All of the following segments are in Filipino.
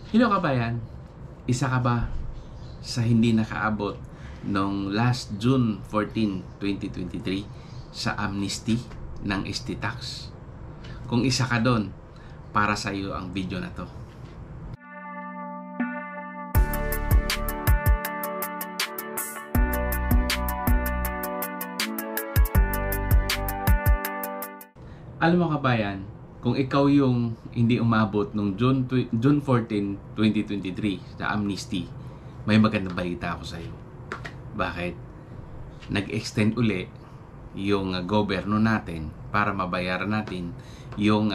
Hello kabayan, isa ka ba sa hindi nakaabot noong last June 14, 2023 sa amnesty ng ST Tax? Kung isa ka doon, para sa iyo ang video na to. Alam mo kabayan, kung ikaw yung hindi umabot nung June 14, 2023 sa amnesty, may magandang balita ako sa iyo. Bakit? Nag-extend uli yung gobyerno natin para mabayaran natin yung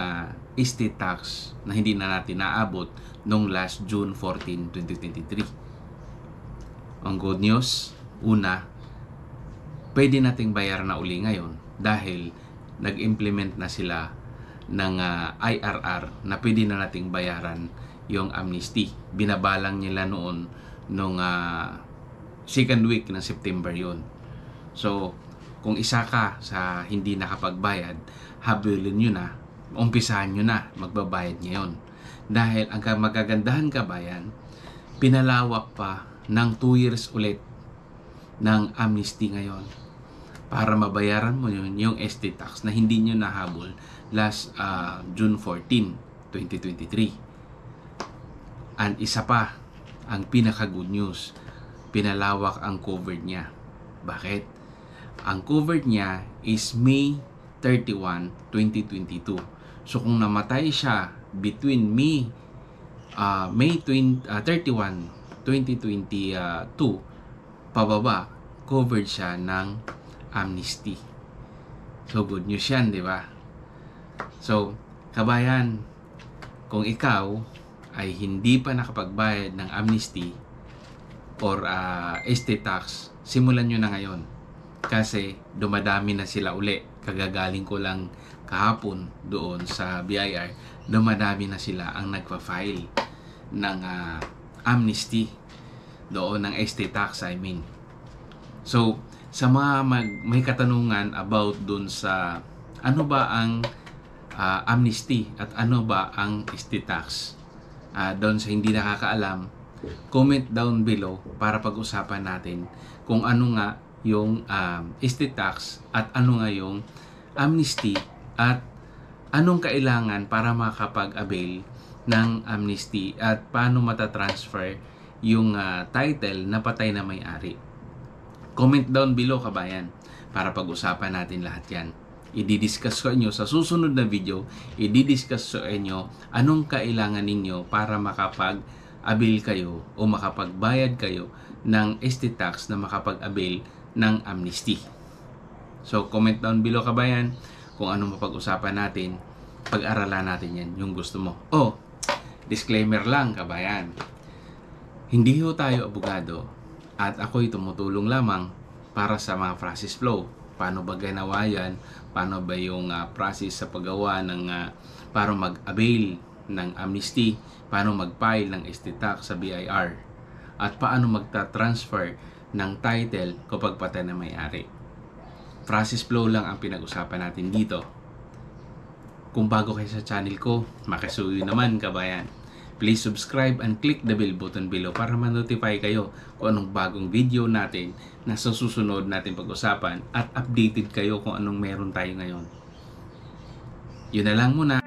estate tax na hindi na natin naabot nung last June 14, 2023. Ang good news, una, pwede nating bayaran na uli ngayon dahil nag-implement na sila ng IRR na pwede na nating bayaran yung amnesty. Binabalang nila noon nung second week ng September yun. So, kung isa ka sa hindi nakapagbayad, habulin nyo na, umpisahan nyo na, magbabayad ngayon. Dahil ang magagandahan kabayan, pinalawak pa ng 2 years ulit ng amnesty ngayon para mabayaran mo yun yung estate tax na hindi nyo nahabol last June 14, 2023. And isa pa, ang pinaka good news, pinalawak ang covered niya. Bakit? Ang covered niya is May 31, 2022. So kung namatay siya between May 31, 2022 pababa, covered siya ng amnesty. So good news yan, di ba? So, kabayan, kung ikaw ay hindi pa nakapagbayad ng amnesty or estate tax, simulan nyo na ngayon. Kasi dumadami na sila uli. Kagagaling ko lang kahapon doon sa BIR, dumadami na sila ang nagpa-file ng amnesty doon ng estate tax, I mean. So, sa mga may katanungan about doon sa ano ba ang amnesty at ano ba ang estate tax, doon sa hindi nakakaalam, comment down below para pag-usapan natin kung ano nga yung estate tax at ano nga yung amnesty at anong kailangan para makapag-avail ng amnesty at paano matatransfer yung title na patay na may-ari. Comment down below kabayan para pag-usapan natin lahat yan. I-discuss ko inyo sa susunod na video, i-discuss ko inyo anong kailangan ninyo para makapag-avail kayo o makapagbayad kayo ng estate tax na makapag-avail ng amnesty. So comment down below kabayan kung anong mapag-usapan natin, pag-aralan natin yan, yung gusto mo. Oh, disclaimer lang kabayan, hindi ho tayo abogado at ako'y tumutulong lamang para sa mga process flow. Paano ba ginawa yan? Paano ba yung process sa paggawa ng para mag-avail ng amnesty? Paano mag-file ng estate tax sa BIR? At paano magta-transfer ng title kapag patay na may-ari? Process flow lang ang pinag-usapan natin dito. Kung bago kayo sa channel ko, makisuyo naman kabayan. Please subscribe and click the bell button below para ma-notify kayo kung anong bagong video natin na sa susunod natin pag-usapan at updated kayo kung anong meron tayo ngayon. Yun na lang muna.